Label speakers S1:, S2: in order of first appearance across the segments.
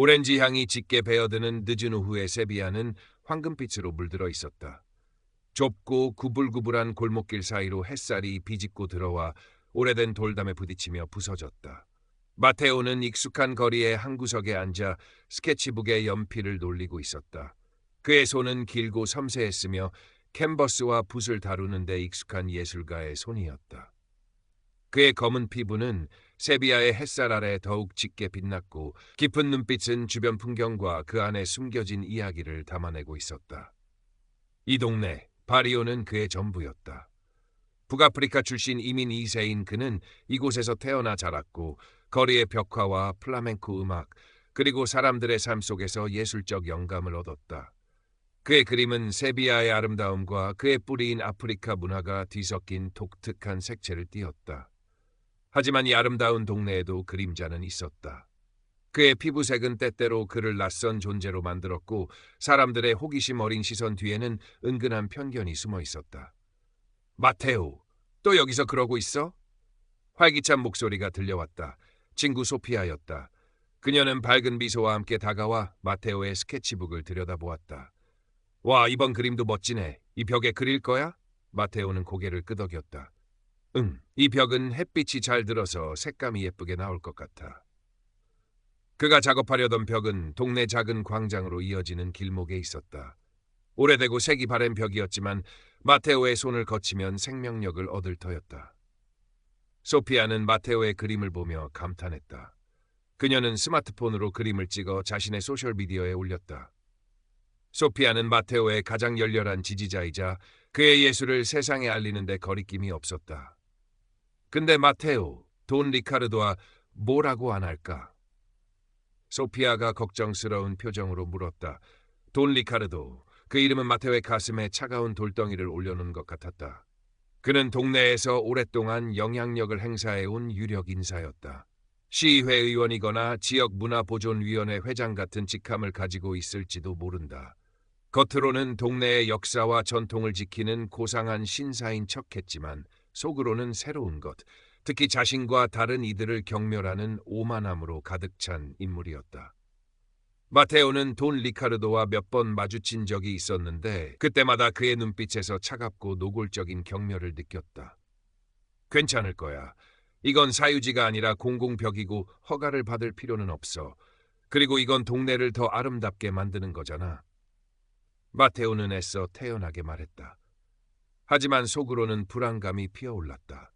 S1: 오렌지 향이 짙게 배어드는 늦은 오후의 세비야는 황금빛으로 물들어 있었다. 좁고 구불구불한 골목길 사이로 햇살이 비집고 들어와 오래된 돌담에 부딪히며 부서졌다. 마테오는 익숙한 거리의 한 구석에 앉아 스케치북에 연필을 놀리고 있었다. 그의 손은 길고 섬세했으며 캔버스와 붓을 다루는 데 익숙한 예술가의 손이었다. 그의 검은 피부는 세비야의 햇살 아래 더욱 짙게 빛났고 깊은 눈빛은 주변 풍경과 그 안에 숨겨진 이야기를 담아내고 있었다. 이 동네, 바리오는 그의 전부였다. 북아프리카 출신 이민 2세인 그는 이곳에서 태어나 자랐고 거리의 벽화와 플라멩코 음악 그리고 사람들의 삶 속에서 예술적 영감을 얻었다. 그의 그림은 세비야의 아름다움과 그의 뿌리인 아프리카 문화가 뒤섞인 독특한 색채를 띠었다. 하지만 이 아름다운 동네에도 그림자는 있었다. 그의 피부색은 때때로 그를 낯선 존재로 만들었고 사람들의 호기심 어린 시선 뒤에는 은근한 편견이 숨어 있었다. 마테오, 또 여기서 그러고 있어? 활기찬 목소리가 들려왔다. 친구 소피아였다. 그녀는 밝은 미소와 함께 다가와 마테오의 스케치북을 들여다보았다. 와, 이번 그림도 멋지네. 이 벽에 그릴 거야? 마테오는 고개를 끄덕였다. 응, 이 벽은 햇빛이 잘 들어서 색감이 예쁘게 나올 것 같아. 그가 작업하려던 벽은 동네 작은 광장으로 이어지는 길목에 있었다. 오래되고 색이 바랜 벽이었지만 마테오의 손을 거치면 생명력을 얻을 터였다. 소피아는 마테오의 그림을 보며 감탄했다. 그녀는 스마트폰으로 그림을 찍어 자신의 소셜미디어에 올렸다. 소피아는 마테오의 가장 열렬한 지지자이자 그의 예술을 세상에 알리는 데 거리낌이 없었다. 근데 마테오, 돈 리카르도와 뭐라고 안 할까? 소피아가 걱정스러운 표정으로 물었다. 돈 리카르도, 그 이름은 마테오의 가슴에 차가운 돌덩이를 올려놓은 것 같았다. 그는 동네에서 오랫동안 영향력을 행사해온 유력 인사였다. 시의회 의원이거나 지역문화보존위원회 회장 같은 직함을 가지고 있을지도 모른다. 겉으로는 동네의 역사와 전통을 지키는 고상한 신사인 척했지만 속으로는 새로운 것, 특히 자신과 다른 이들을 경멸하는 오만함으로 가득 찬 인물이었다. 마테오는 돈 리카르도와 몇 번 마주친 적이 있었는데 그때마다 그의 눈빛에서 차갑고 노골적인 경멸을 느꼈다. 괜찮을 거야. 이건 사유지가 아니라 공공벽이고 허가를 받을 필요는 없어. 그리고 이건 동네를 더 아름답게 만드는 거잖아. 마테오는 애써 태연하게 말했다. 하지만 속으로는 불안감이 피어올랐다.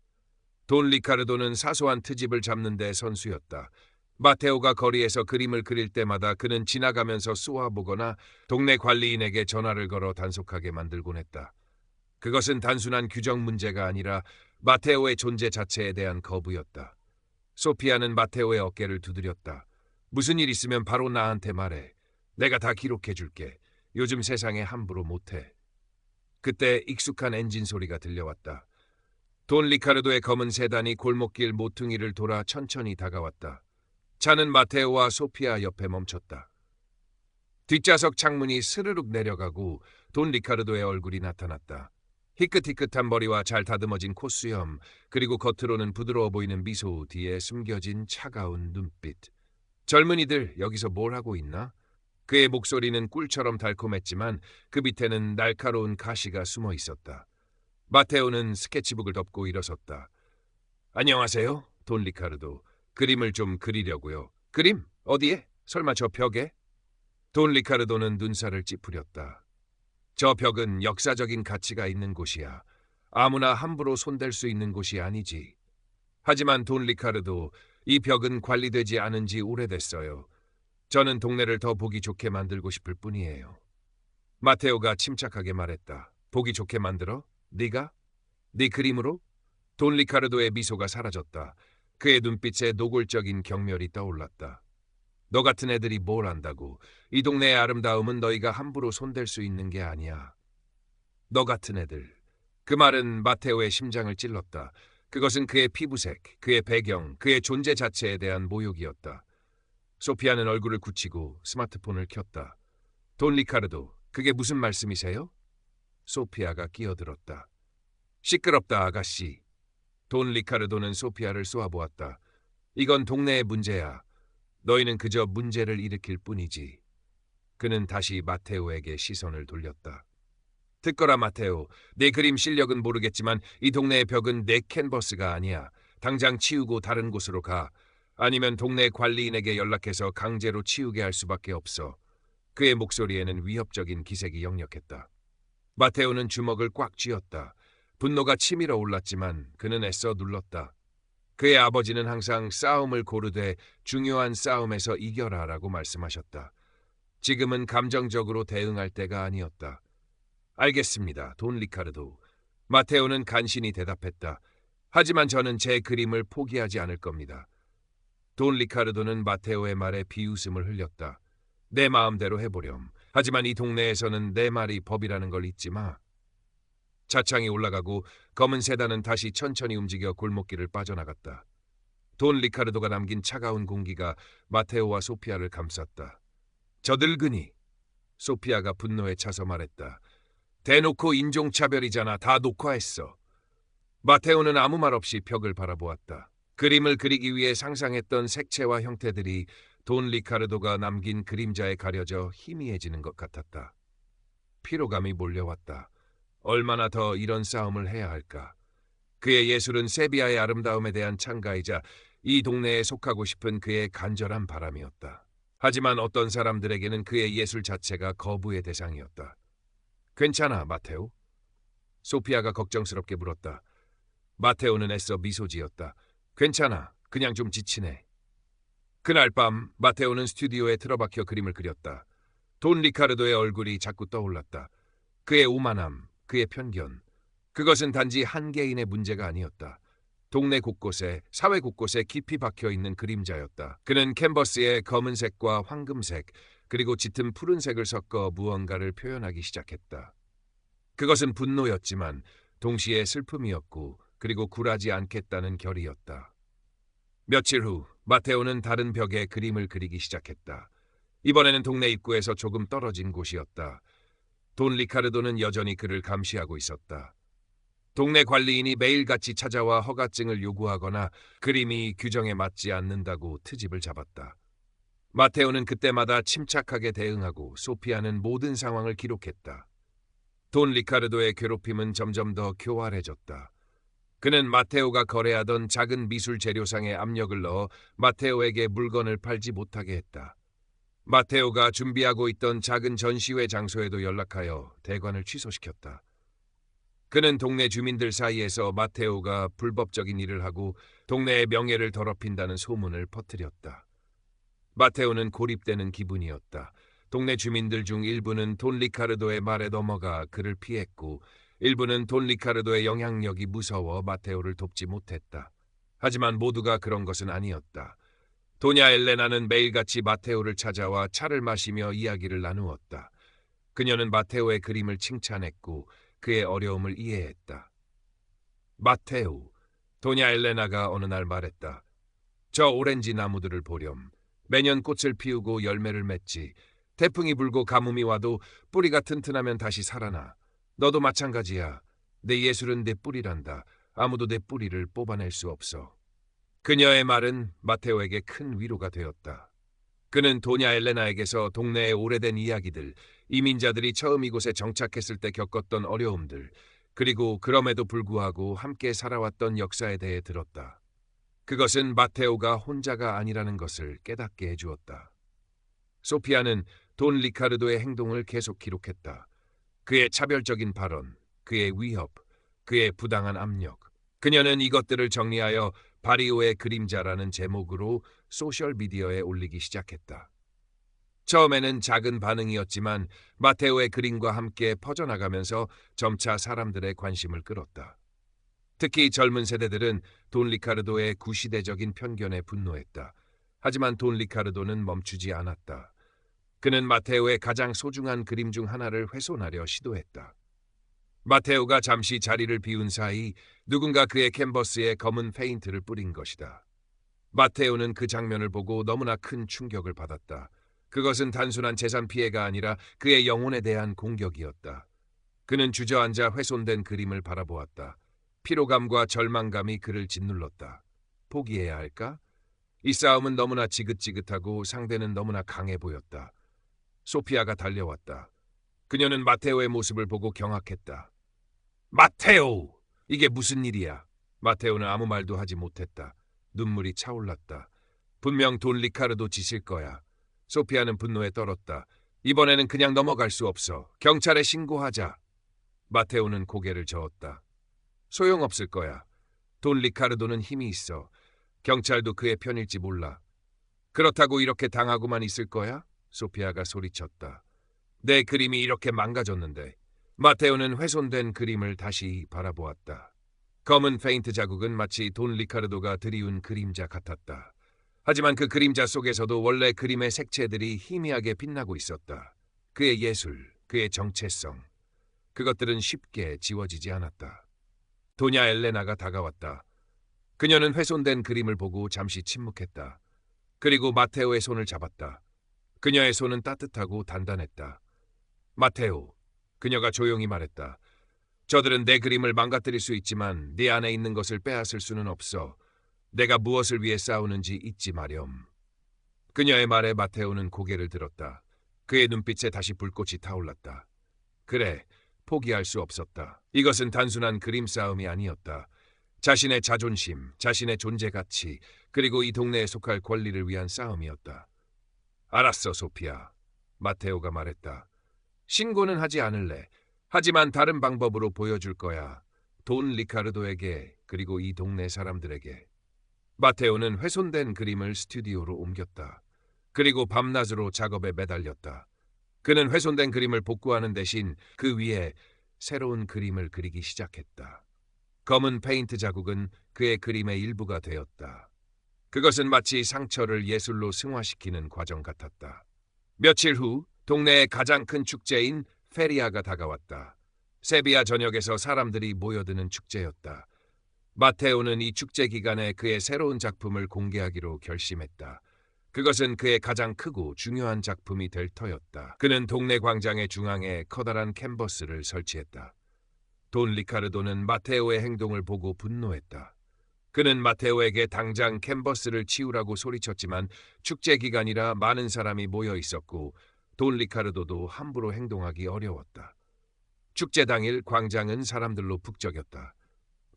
S1: 돈 리카르도는 사소한 트집을 잡는 데 선수였다. 마테오가 거리에서 그림을 그릴 때마다 그는 지나가면서 쏘아보거나 동네 관리인에게 전화를 걸어 단속하게 만들곤 했다. 그것은 단순한 규정 문제가 아니라 마테오의 존재 자체에 대한 거부였다. 소피아는 마테오의 어깨를 두드렸다. 무슨 일 있으면 바로 나한테 말해. 내가 다 기록해줄게. 요즘 세상에 함부로 못해. 그때 익숙한 엔진 소리가 들려왔다. 돈 리카르도의 검은 세단이 골목길 모퉁이를 돌아 천천히 다가왔다. 차는 마테오와 소피아 옆에 멈췄다. 뒷좌석 창문이 스르륵 내려가고 돈 리카르도의 얼굴이 나타났다. 희끗희끗한 머리와 잘 다듬어진 콧수염, 그리고 겉으로는 부드러워 보이는 미소 뒤에 숨겨진 차가운 눈빛. 젊은이들, 여기서 뭘 하고 있나? 그의 목소리는 꿀처럼 달콤했지만 그 밑에는 날카로운 가시가 숨어 있었다. 마테오는 스케치북을 덮고 일어섰다. 안녕하세요, 돈 리카르도. 그림을 좀 그리려고요. 그림? 어디에? 설마 저 벽에? 돈 리카르도는 눈살을 찌푸렸다. 저 벽은 역사적인 가치가 있는 곳이야. 아무나 함부로 손댈 수 있는 곳이 아니지. 하지만 돈 리카르도, 이 벽은 관리되지 않은 지 오래됐어요. 저는 동네를 더 보기 좋게 만들고 싶을 뿐이에요. 마테오가 침착하게 말했다. 보기 좋게 만들어? 네가? 네 그림으로? 돈 리카르도의 미소가 사라졌다. 그의 눈빛에 노골적인 경멸이 떠올랐다. 너 같은 애들이 뭘 안다고. 이 동네의 아름다움은 너희가 함부로 손댈 수 있는 게 아니야. 너 같은 애들. 그 말은 마테오의 심장을 찔렀다. 그것은 그의 피부색, 그의 배경, 그의 존재 자체에 대한 모욕이었다. 소피아는 얼굴을 굳히고 스마트폰을 켰다. 돈 리카르도, 그게 무슨 말씀이세요? 소피아가 끼어들었다. 시끄럽다, 아가씨. 돈 리카르도는 소피아를 쏘아보았다. 이건 동네의 문제야. 너희는 그저 문제를 일으킬 뿐이지. 그는 다시 마테오에게 시선을 돌렸다. 듣거라 마테오, 내 그림 실력은 모르겠지만 이 동네의 벽은 내 캔버스가 아니야. 당장 치우고 다른 곳으로 가. 아니면 동네 관리인에게 연락해서 강제로 치우게 할 수밖에 없어. 그의 목소리에는 위협적인 기색이 역력했다. 마테오는 주먹을 꽉 쥐었다. 분노가 치밀어 올랐지만 그는 애써 눌렀다. 그의 아버지는 항상 싸움을 고르되 중요한 싸움에서 이겨라라고 말씀하셨다. 지금은 감정적으로 대응할 때가 아니었다. 알겠습니다, 돈 리카르도. 마테오는 간신히 대답했다. 하지만 저는 제 그림을 포기하지 않을 겁니다. 돈 리카르도는 마테오의 말에 비웃음을 흘렸다. 내 마음대로 해보렴. 하지만 이 동네에서는 내 말이 법이라는 걸 잊지 마. 차창이 올라가고 검은 세단은 다시 천천히 움직여 골목길을 빠져나갔다. 돈 리카르도가 남긴 차가운 공기가 마테오와 소피아를 감쌌다. 저 늙은이. 소피아가 분노에 차서 말했다. 대놓고 인종차별이잖아. 다 녹화했어. 마테오는 아무 말 없이 벽을 바라보았다. 그림을 그리기 위해 상상했던 색채와 형태들이 돈 리카르도가 남긴 그림자에 가려져 희미해지는 것 같았다. 피로감이 몰려왔다. 얼마나 더 이런 싸움을 해야 할까? 그의 예술은 세비야의 아름다움에 대한 찬가이자 이 동네에 속하고 싶은 그의 간절한 바람이었다. 하지만 어떤 사람들에게는 그의 예술 자체가 거부의 대상이었다. 괜찮아, 마테오? 소피아가 걱정스럽게 물었다. 마테오는 애써 미소 지었다. 괜찮아, 그냥 좀 지치네. 그날 밤 마테오는 스튜디오에 틀어박혀 그림을 그렸다. 돈 리카르도의 얼굴이 자꾸 떠올랐다. 그의 오만함, 그의 편견. 그것은 단지 한 개인의 문제가 아니었다. 동네 곳곳에, 사회 곳곳에 깊이 박혀있는 그림자였다. 그는 캔버스에 검은색과 황금색, 그리고 짙은 푸른색을 섞어 무언가를 표현하기 시작했다. 그것은 분노였지만 동시에 슬픔이었고 그리고 굴하지 않겠다는 결의였다. 며칠 후 마테오는 다른 벽에 그림을 그리기 시작했다. 이번에는 동네 입구에서 조금 떨어진 곳이었다. 돈 리카르도는 여전히 그를 감시하고 있었다. 동네 관리인이 매일같이 찾아와 허가증을 요구하거나 그림이 규정에 맞지 않는다고 트집을 잡았다. 마테오는 그때마다 침착하게 대응하고 소피아는 모든 상황을 기록했다. 돈 리카르도의 괴롭힘은 점점 더 교활해졌다. 그는 마테오가 거래하던 작은 미술 재료상에 압력을 넣어 마테오에게 물건을 팔지 못하게 했다. 마테오가 준비하고 있던 작은 전시회 장소에도 연락하여 대관을 취소시켰다. 그는 동네 주민들 사이에서 마테오가 불법적인 일을 하고 동네의 명예를 더럽힌다는 소문을 퍼뜨렸다. 마테오는 고립되는 기분이었다. 동네 주민들 중 일부는 돈 리카르도의 말에 넘어가 그를 피했고 일부는 돈 리카르도의 영향력이 무서워 마테오를 돕지 못했다. 하지만 모두가 그런 것은 아니었다. 도냐 엘레나는 매일같이 마테오를 찾아와 차를 마시며 이야기를 나누었다. 그녀는 마테오의 그림을 칭찬했고 그의 어려움을 이해했다. 마테오, 도냐 엘레나가 어느 날 말했다. 저 오렌지 나무들을 보렴. 매년 꽃을 피우고 열매를 맺지. 태풍이 불고 가뭄이 와도 뿌리가 튼튼하면 다시 살아나. 너도 마찬가지야. 내 예술은 내 뿌리란다. 아무도 내 뿌리를 뽑아낼 수 없어. 그녀의 말은 마테오에게 큰 위로가 되었다. 그는 도냐 엘레나에게서 동네의 오래된 이야기들, 이민자들이 처음 이곳에 정착했을 때 겪었던 어려움들, 그리고 그럼에도 불구하고 함께 살아왔던 역사에 대해 들었다. 그것은 마테오가 혼자가 아니라는 것을 깨닫게 해주었다. 소피아는 돈 리카르도의 행동을 계속 기록했다. 그의 차별적인 발언, 그의 위협, 그의 부당한 압력. 그녀는 이것들을 정리하여 바리오의 그림자라는 제목으로 소셜미디어에 올리기 시작했다. 처음에는 작은 반응이었지만 마테오의 그림과 함께 퍼져나가면서 점차 사람들의 관심을 끌었다. 특히 젊은 세대들은 돈 리카르도의 구시대적인 편견에 분노했다. 하지만 돈 리카르도는 멈추지 않았다. 그는 마테오의 가장 소중한 그림 중 하나를 훼손하려 시도했다. 마테오가 잠시 자리를 비운 사이 누군가 그의 캔버스에 검은 페인트를 뿌린 것이다. 마테오는 그 장면을 보고 너무나 큰 충격을 받았다. 그것은 단순한 재산 피해가 아니라 그의 영혼에 대한 공격이었다. 그는 주저앉아 훼손된 그림을 바라보았다. 피로감과 절망감이 그를 짓눌렀다. 포기해야 할까? 이 싸움은 너무나 지긋지긋하고 상대는 너무나 강해 보였다. 소피아가 달려왔다. 그녀는 마테오의 모습을 보고 경악했다. 마테오! 이게 무슨 일이야? 마테오는 아무 말도 하지 못했다. 눈물이 차올랐다. 분명 돈 리카르도 짓일 거야. 소피아는 분노에 떨었다. 이번에는 그냥 넘어갈 수 없어. 경찰에 신고하자. 마테오는 고개를 저었다. 소용없을 거야. 돈 리카르도는 힘이 있어. 경찰도 그의 편일지 몰라. 그렇다고 이렇게 당하고만 있을 거야? 소피아가 소리쳤다. 내 그림이 이렇게 망가졌는데. 마테오는 훼손된 그림을 다시 바라보았다. 검은 페인트 자국은 마치 돈 리카르도가 드리운 그림자 같았다. 하지만 그 그림자 속에서도 원래 그림의 색채들이 희미하게 빛나고 있었다. 그의 예술, 그의 정체성. 그것들은 쉽게 지워지지 않았다. 도냐 엘레나가 다가왔다. 그녀는 훼손된 그림을 보고 잠시 침묵했다. 그리고 마테오의 손을 잡았다. 그녀의 손은 따뜻하고 단단했다. 마테오, 그녀가 조용히 말했다. 저들은 내 그림을 망가뜨릴 수 있지만 네 안에 있는 것을 빼앗을 수는 없어. 내가 무엇을 위해 싸우는지 잊지 마렴. 그녀의 말에 마테오는 고개를 들었다. 그의 눈빛에 다시 불꽃이 타올랐다. 그래, 포기할 수 없었다. 이것은 단순한 그림 싸움이 아니었다. 자신의 자존심, 자신의 존재 가치, 그리고 이 동네에 속할 권리를 위한 싸움이었다. 알았어, 소피아. 마테오가 말했다. 신고는 하지 않을래. 하지만 다른 방법으로 보여줄 거야. 돈 리카르도에게, 그리고 이 동네 사람들에게. 마테오는 훼손된 그림을 스튜디오로 옮겼다. 그리고 밤낮으로 작업에 매달렸다. 그는 훼손된 그림을 복구하는 대신 그 위에 새로운 그림을 그리기 시작했다. 검은 페인트 자국은 그의 그림의 일부가 되었다. 그것은 마치 상처를 예술로 승화시키는 과정 같았다. 며칠 후 동네의 가장 큰 축제인 페리아가 다가왔다. 세비야 전역에서 사람들이 모여드는 축제였다. 마테오는 이 축제 기간에 그의 새로운 작품을 공개하기로 결심했다. 그것은 그의 가장 크고 중요한 작품이 될 터였다. 그는 동네 광장의 중앙에 커다란 캔버스를 설치했다. 돈 리카르도는 마테오의 행동을 보고 분노했다. 그는 마테오에게 당장 캔버스를 치우라고 소리쳤지만 축제 기간이라 많은 사람이 모여 있었고 돈 리카르도도 함부로 행동하기 어려웠다. 축제 당일 광장은 사람들로 북적였다.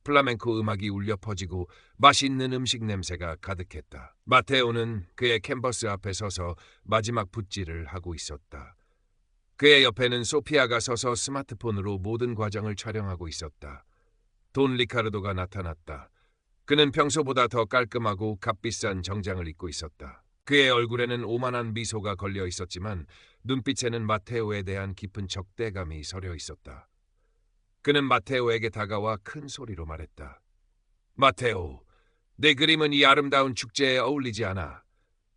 S1: 플라멩코 음악이 울려 퍼지고 맛있는 음식 냄새가 가득했다. 마테오는 그의 캔버스 앞에 서서 마지막 붓질을 하고 있었다. 그의 옆에는 소피아가 서서 스마트폰으로 모든 과정을 촬영하고 있었다. 돈 리카르도가 나타났다. 그는 평소보다 더 깔끔하고 값비싼 정장을 입고 있었다. 그의 얼굴에는 오만한 미소가 걸려 있었지만 눈빛에는 마테오에 대한 깊은 적대감이 서려 있었다. 그는 마테오에게 다가와 큰 소리로 말했다. 마테오, 내 그림은 이 아름다운 축제에 어울리지 않아.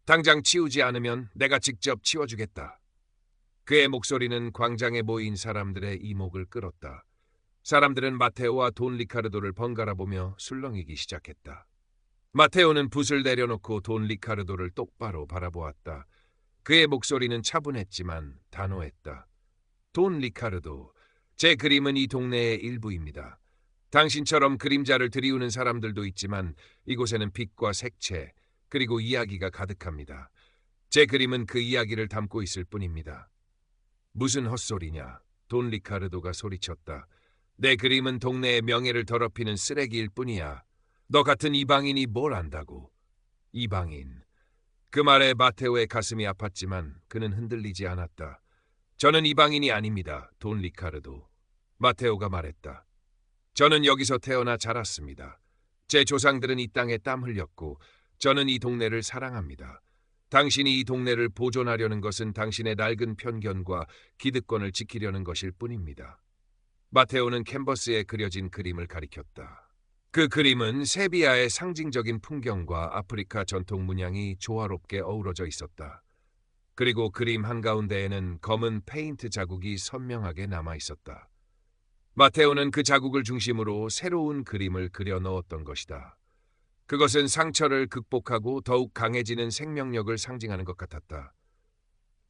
S1: 당장 치우지 않으면 내가 직접 치워주겠다. 그의 목소리는 광장에 모인 사람들의 이목을 끌었다. 사람들은 마테오와 돈 리카르도를 번갈아 보며 술렁이기 시작했다. 마테오는 붓을 내려놓고 돈 리카르도를 똑바로 바라보았다. 그의 목소리는 차분했지만 단호했다. 돈 리카르도, 제 그림은 이 동네의 일부입니다. 당신처럼 그림자를 들이우는 사람들도 있지만 이곳에는 빛과 색채, 그리고 이야기가 가득합니다. 제 그림은 그 이야기를 담고 있을 뿐입니다. 무슨 헛소리냐? 돈 리카르도가 소리쳤다. 내 그림은 동네의 명예를 더럽히는 쓰레기일 뿐이야. 너 같은 이방인이 뭘 안다고? 이방인. 그 말에 마테오의 가슴이 아팠지만 그는 흔들리지 않았다. 저는 이방인이 아닙니다, 돈 리카르도. 마테오가 말했다. 저는 여기서 태어나 자랐습니다. 제 조상들은 이 땅에 땀 흘렸고 저는 이 동네를 사랑합니다. 당신이 이 동네를 보존하려는 것은 당신의 낡은 편견과 기득권을 지키려는 것일 뿐입니다. 마테오는 캔버스에 그려진 그림을 가리켰다. 그 그림은 세비야의 상징적인 풍경과 아프리카 전통 문양이 조화롭게 어우러져 있었다. 그리고 그림 한가운데에는 검은 페인트 자국이 선명하게 남아 있었다. 마테오는 그 자국을 중심으로 새로운 그림을 그려 넣었던 것이다. 그것은 상처를 극복하고 더욱 강해지는 생명력을 상징하는 것 같았다.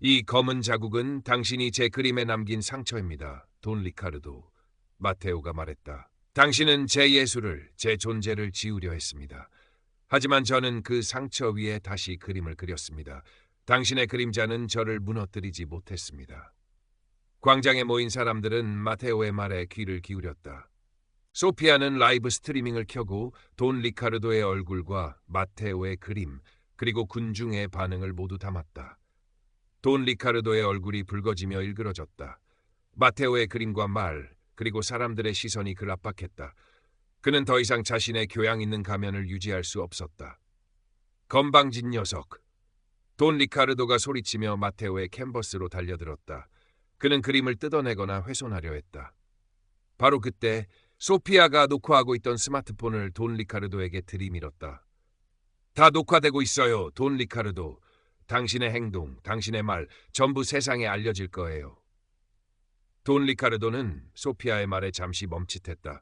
S1: 이 검은 자국은 당신이 제 그림에 남긴 상처입니다, 돈 리카르도. 마테오가 말했다. 당신은 제 예술을, 제 존재를 지우려 했습니다. 하지만 저는 그 상처 위에 다시 그림을 그렸습니다. 당신의 그림자는 저를 무너뜨리지 못했습니다. 광장에 모인 사람들은 마테오의 말에 귀를 기울였다. 소피아는 라이브 스트리밍을 켜고 돈 리카르도의 얼굴과 마테오의 그림, 그리고 군중의 반응을 모두 담았다. 돈 리카르도의 얼굴이 붉어지며 일그러졌다. 마테오의 그림과 말, 그리고 사람들의 시선이 그를 압박했다. 그는 더 이상 자신의 교양 있는 가면을 유지할 수 없었다. 건방진 녀석! 돈 리카르도가 소리치며 마테오의 캔버스로 달려들었다. 그는 그림을 뜯어내거나 훼손하려 했다. 바로 그때 소피아가 녹화하고 있던 스마트폰을 돈 리카르도에게 들이밀었다. 다 녹화되고 있어요, 돈 리카르도. 당신의 행동, 당신의 말, 전부 세상에 알려질 거예요. 돈 리카르도는 소피아의 말에 잠시 멈칫했다.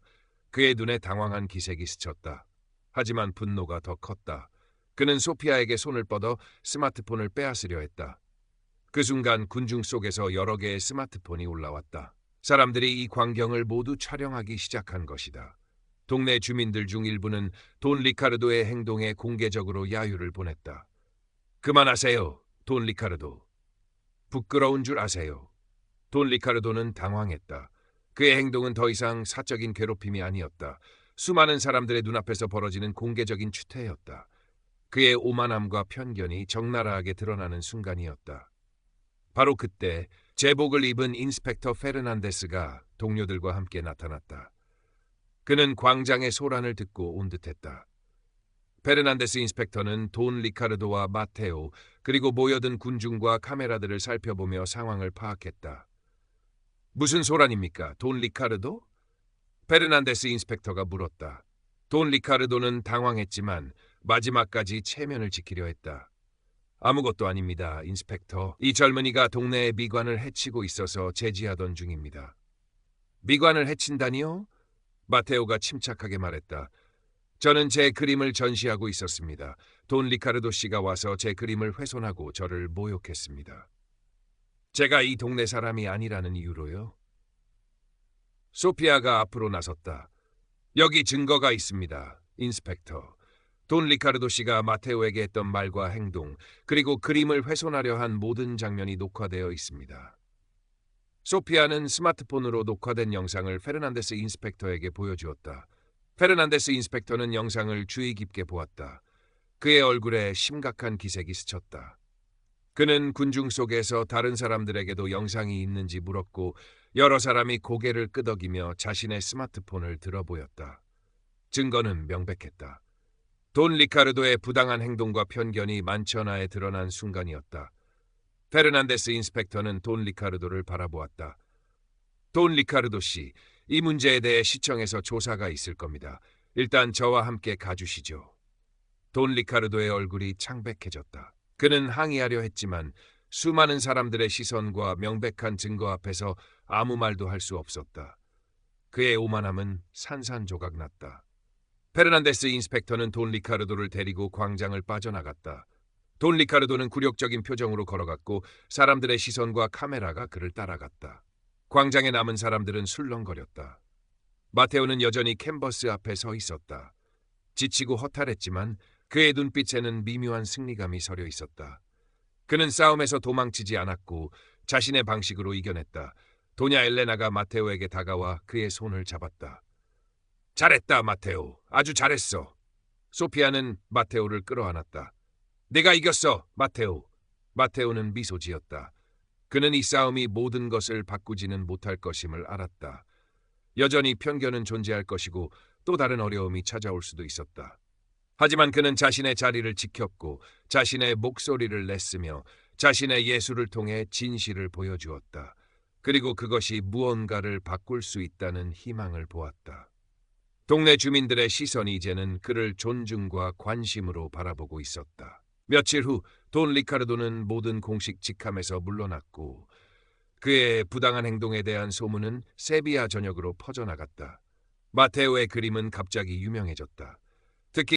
S1: 그의 눈에 당황한 기색이 스쳤다. 하지만 분노가 더 컸다. 그는 소피아에게 손을 뻗어 스마트폰을 빼앗으려 했다. 그 순간 군중 속에서 여러 개의 스마트폰이 올라왔다. 사람들이 이 광경을 모두 촬영하기 시작한 것이다. 동네 주민들 중 일부는 돈 리카르도의 행동에 공개적으로 야유를 보냈다. 그만하세요, 돈 리카르도. 부끄러운 줄 아세요. 돈 리카르도는 당황했다. 그의 행동은 더 이상 사적인 괴롭힘이 아니었다. 수많은 사람들의 눈앞에서 벌어지는 공개적인 추태였다. 그의 오만함과 편견이 적나라하게 드러나는 순간이었다. 바로 그때 제복을 입은 인스펙터 페르난데스가 동료들과 함께 나타났다. 그는 광장의 소란을 듣고 온 듯했다. 페르난데스 인스펙터는 돈 리카르도와 마테오, 그리고 모여든 군중과 카메라들을 살펴보며 상황을 파악했다. 무슨 소란입니까, 돈 리카르도? 페르난데스 인스펙터가 물었다. 돈 리카르도는 당황했지만 마지막까지 체면을 지키려 했다. 아무것도 아닙니다, 인스펙터. 이 젊은이가 동네의 미관을 해치고 있어서 제지하던 중입니다. 미관을 해친다니요? 마테오가 침착하게 말했다. 저는 제 그림을 전시하고 있었습니다. 돈 리카르도 씨가 와서 제 그림을 훼손하고 저를 모욕했습니다. 제가 이 동네 사람이 아니라는 이유로요? 소피아가 앞으로 나섰다. 여기 증거가 있습니다, 인스펙터. 돈 리카르도 씨가 마테오에게 했던 말과 행동, 그리고 그림을 훼손하려 한 모든 장면이 녹화되어 있습니다. 소피아는 스마트폰으로 녹화된 영상을 페르난데스 인스펙터에게 보여주었다. 페르난데스 인스펙터는 영상을 주의 깊게 보았다. 그의 얼굴에 심각한 기색이 스쳤다. 그는 군중 속에서 다른 사람들에게도 영상이 있는지 물었고 여러 사람이 고개를 끄덕이며 자신의 스마트폰을 들어보였다. 증거는 명백했다. 돈 리카르도의 부당한 행동과 편견이 만천하에 드러난 순간이었다. 페르난데스 인스펙터는 돈 리카르도를 바라보았다. 돈 리카르도 씨, 이 문제에 대해 시청에서 조사가 있을 겁니다. 일단 저와 함께 가주시죠. 돈 리카르도의 얼굴이 창백해졌다. 그는 항의하려 했지만 수많은 사람들의 시선과 명백한 증거 앞에서 아무 말도 할 수 없었다. 그의 오만함은 산산조각 났다. 페르난데스 인스펙터는 돈 리카르도를 데리고 광장을 빠져나갔다. 돈 리카르도는 굴욕적인 표정으로 걸어갔고 사람들의 시선과 카메라가 그를 따라갔다. 광장에 남은 사람들은 술렁거렸다. 마테오는 여전히 캔버스 앞에 서 있었다. 지치고 허탈했지만 그의 눈빛에는 미묘한 승리감이 서려 있었다. 그는 싸움에서 도망치지 않았고 자신의 방식으로 이겨냈다. 도냐 엘레나가 마테오에게 다가와 그의 손을 잡았다. 잘했다, 마테오. 아주 잘했어. 소피아는 마테오를 끌어안았다. 내가 이겼어, 마테오. 마테오는 미소 지었다. 그는 이 싸움이 모든 것을 바꾸지는 못할 것임을 알았다. 여전히 편견은 존재할 것이고 또 다른 어려움이 찾아올 수도 있었다. 하지만 그는 자신의 자리를 지켰고 자신의 목소리를 냈으며 자신의 예술을 통해 진실을 보여주었다. 그리고 그것이 무언가를 바꿀 수 있다는 희망을 보았다. 동네 주민들의 시선이 이제는 그를 존중과 관심으로 바라보고 있었다. 며칠 후 돈 리카르도는 모든 공식 직함에서 물러났고 그의 부당한 행동에 대한 소문은 세비야 전역으로 퍼져나갔다. 마테오의 그림은 갑자기 유명해졌다.